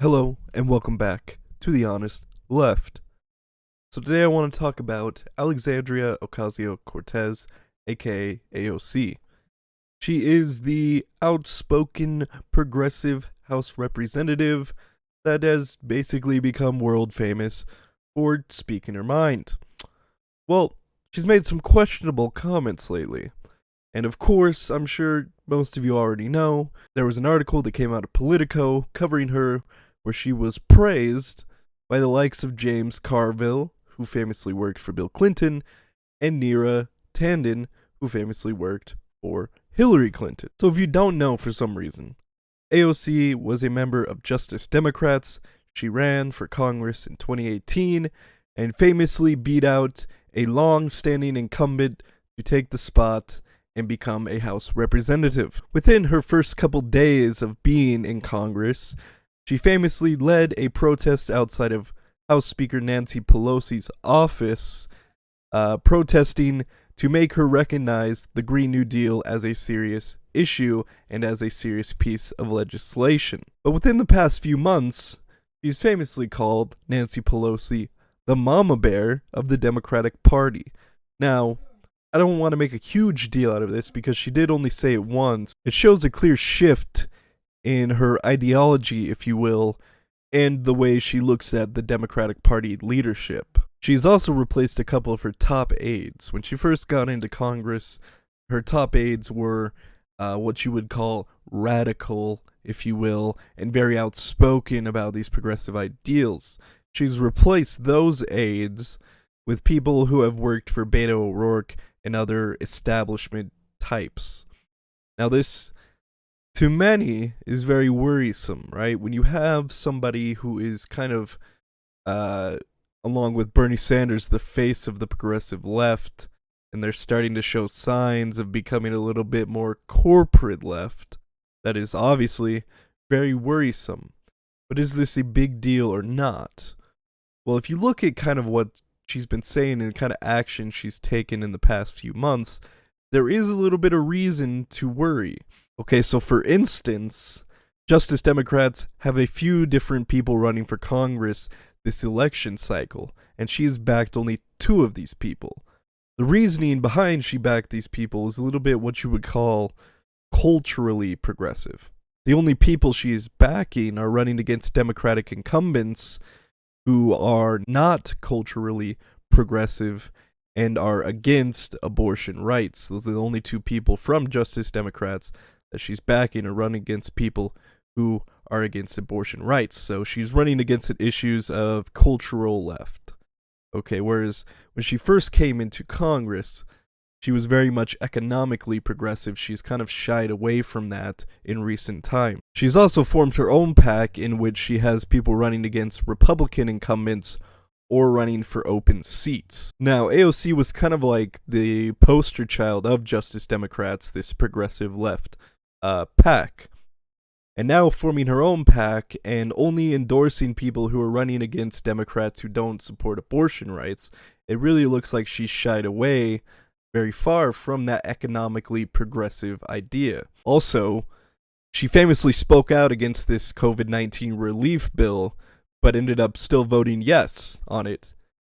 Hello, and welcome back to The Honest Left. So today I want to talk about Alexandria Ocasio-Cortez, aka AOC. She is the outspoken progressive House representative that has basically become world famous for speaking her mind. Well, she's made some questionable comments lately. And of course, I'm sure most of you already know, there was an article that came out of Politico covering her where she was praised by the likes of James Carville, who famously worked for Bill Clinton, and Neera Tanden, who famously worked for Hillary Clinton. So if you don't know for some reason, AOC was a member of Justice Democrats. She ran for Congress in 2018 and famously beat out a long-standing incumbent to take the spot and become a House representative. Within her first couple days of being in Congress, she famously led a protest outside of House Speaker Nancy Pelosi's office, protesting to make her recognize the Green New Deal as a serious issue and as a serious piece of legislation. But within the past few months, she's famously called Nancy Pelosi the mama bear of the Democratic Party. Now, I don't want to make a huge deal out of this because she did only say it once. It shows a clear shift in her ideology, if you will, and the way she looks at the Democratic Party leadership. She's also replaced a couple of her top aides. When she first got into Congress, her top aides were what you would call radical, if you will, and very outspoken about these progressive ideals. She's replaced those aides with people who have worked for Beto O'Rourke and other establishment types. Now this, to many, is very worrisome, right? When you have somebody who is kind of, along with Bernie Sanders, the face of the progressive left, and they're starting to show signs of becoming a little bit more corporate left, that is obviously very worrisome. But is this a big deal or not? Well, if you look at kind of what she's been saying and the kind of action she's taken in the past few months, there is a little bit of reason to worry. Okay, so for instance, Justice Democrats have a few different people running for Congress this election cycle, and she's backed only 2 of these people. The reasoning behind she backed these people is a little bit what you would call culturally progressive. The only people she is backing are running against Democratic incumbents who are not culturally progressive and are against abortion rights. Those are the only 2 people from Justice Democrats that she's backing, are running against people who are against abortion rights. So she's running against issues of cultural left. Okay, whereas when she first came into Congress, she was very much economically progressive. She's kind of shied away from that in recent time. She's also formed her own pack in which she has people running against Republican incumbents or running for open seats. Now, AOC was kind of like the poster child of Justice Democrats, this progressive left pack. And now forming her own pack and only endorsing people who are running against Democrats who don't support abortion rights, it really looks like she's shied away very far from that economically progressive idea. Also, she famously spoke out against this COVID-19 relief bill, but ended up still voting yes on it,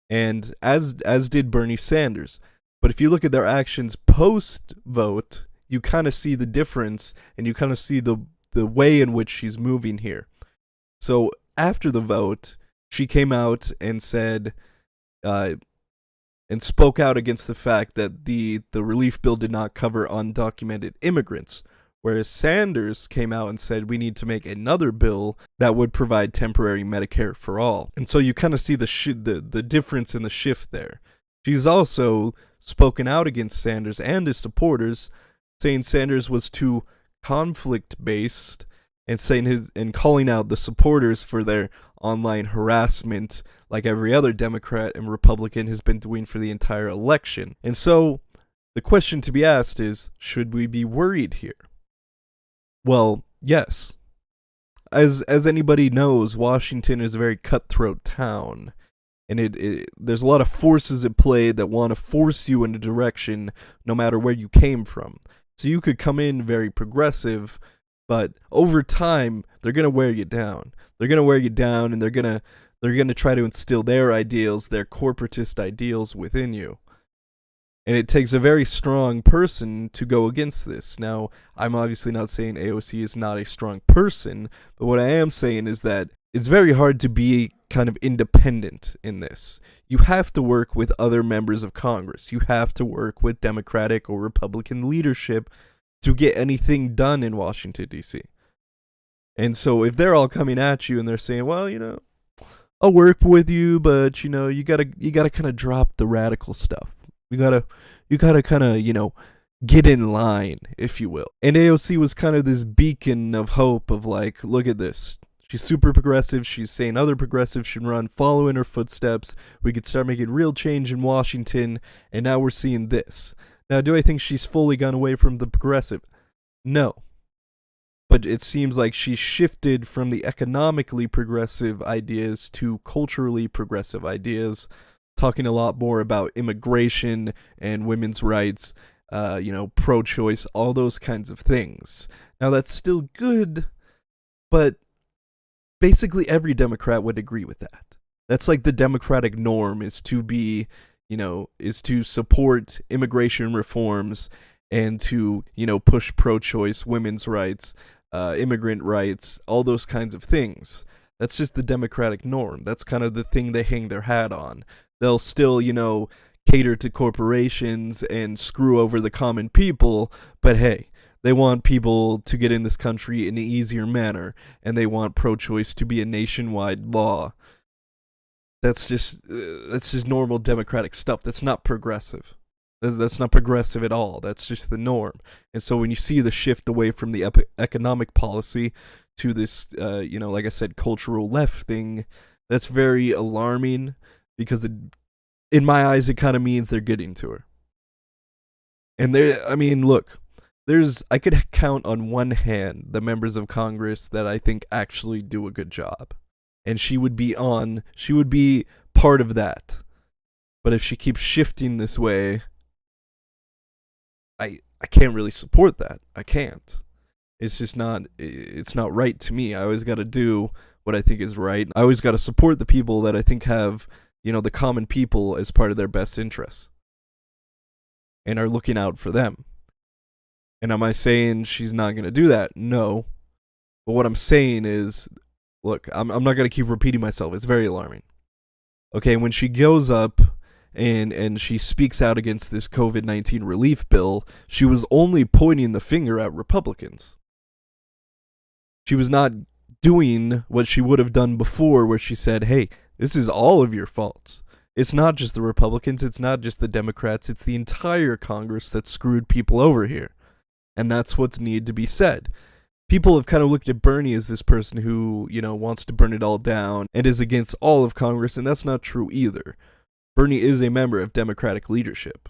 and as did Bernie Sanders. But if you look at their actions post-vote, you kind of see the difference, and you kind of see the way in which she's moving here. So after the vote, she came out and said, and spoke out against the fact that the relief bill did not cover undocumented immigrants, whereas Sanders came out and said we need to make another bill that would provide temporary Medicare for all. And so you kind of see the difference in the shift there. She's also spoken out against Sanders and his supporters, saying Sanders was too conflict-based, and calling out the supporters for their online harassment like every other Democrat and Republican has been doing for the entire election. And so the question to be asked is, should we be worried here? Well, yes. As anybody knows, Washington is a very cutthroat town, and there's a lot of forces at play that want to force you in a direction no matter where you came from. So you could come in very progressive, But over time, they're gonna wear you down. They're gonna wear you down, and they're gonna try to instill their ideals, their corporatist ideals within you. And it takes a very strong person to go against this. Now, I'm obviously not saying AOC is not a strong person, but what I am saying is that it's very hard to be kind of independent in this. You have to work with other members of Congress. You have to work with Democratic or Republican leadership to get anything done in Washington, D.C. And so if they're all coming at you and they're saying, well, I'll work with you, but, you gotta kind of drop the radical stuff. You gotta kind of, get in line, if you will. And AOC was kind of this beacon of hope of like, look at this. She's super progressive. She's saying other progressives should follow in her footsteps. We could start making real change in Washington. And now we're seeing this. Now, do I think she's fully gone away from the progressive? No. But it seems like she shifted from the economically progressive ideas to culturally progressive ideas, talking a lot more about immigration and women's rights, pro-choice, all those kinds of things. Now, that's still good, but basically every Democrat would agree with that. That's like the Democratic norm, is to be, is to support immigration reforms and to, push pro-choice, women's rights, immigrant rights, all those kinds of things. That's just the Democratic norm. That's kind of the thing they hang their hat on. They'll still, cater to corporations and screw over the common people, but hey, they want people to get in this country in an easier manner, and they want pro-choice to be a nationwide law. That's just normal Democratic stuff. That's not progressive. That's not progressive at all. That's just the norm. And so when you see the shift away from the economic policy to this, like I said, cultural left thing, that's very alarming, because in my eyes, it kind of means they're getting to her. And look, I could count on one hand the members of Congress that I think actually do a good job. And she would be part of that. But if she keeps shifting this way, I can't really support that. I can't. It's just not right to me. I always got to do what I think is right. I always got to support the people that I think have, the common people as part of their best interests and are looking out for them. And am I saying she's not going to do that? No. But what I'm saying is, look, I'm not going to keep repeating myself. It's very alarming. Okay, when she goes up and she speaks out against this COVID-19 relief bill, she was only pointing the finger at Republicans. She was not doing what she would have done before, where she said, hey, this is all of your faults. It's not just the Republicans. It's not just the Democrats. It's the entire Congress that screwed people over here. And that's what's needed to be said. People have kind of looked at Bernie as this person who, wants to burn it all down and is against all of Congress, and that's not true either. Bernie is a member of Democratic leadership.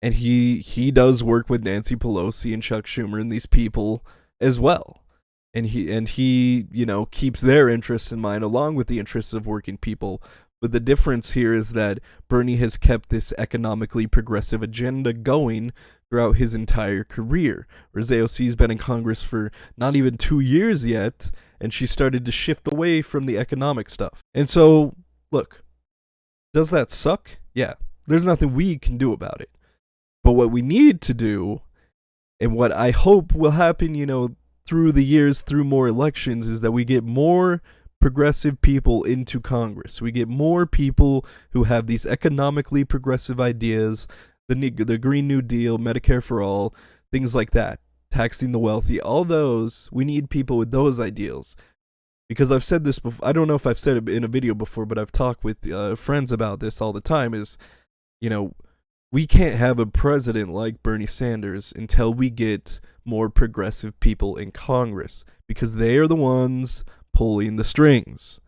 And he does work with Nancy Pelosi and Chuck Schumer and these people as well. And he keeps their interests in mind along with the interests of working people. But the difference here is that Bernie has kept this economically progressive agenda going throughout his entire career, whereas AOC's been in Congress for not even 2 years yet, and she started to shift away from the economic stuff. And so, look, does that suck? Yeah, there's nothing we can do about it. But what we need to do, and what I hope will happen, through the years, through more elections, is that we get more progressive people into Congress. We get more people who have these economically progressive ideas, the Green New Deal, Medicare for all, things like that, taxing the wealthy, all those. We need people with those ideals. Because I've said this before, I don't know if I've said it in a video before, but I've talked with friends about this all the time, is, we can't have a president like Bernie Sanders until we get more progressive people in Congress, because they are the ones pulling the strings.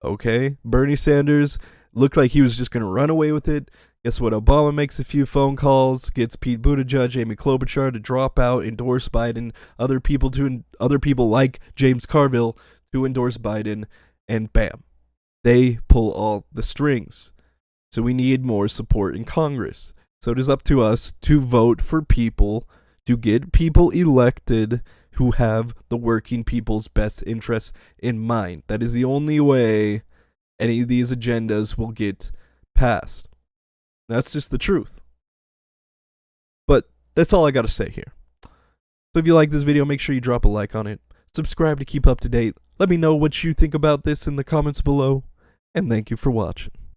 Okay? Bernie Sanders looked like he was just going to run away with it. Guess what? Obama makes a few phone calls, gets Pete Buttigieg, Amy Klobuchar to drop out, endorse Biden, other people like James Carville to endorse Biden, and bam, they pull all the strings. So we need more support in Congress. So it is up to us to vote for people, to get people elected who have the working people's best interests in mind. That is the only way any of these agendas will get passed. That's just the truth. But that's all I gotta say here. So if you like this video, make sure you drop a like on it. Subscribe to keep up to date. Let me know what you think about this in the comments below. And thank you for watching.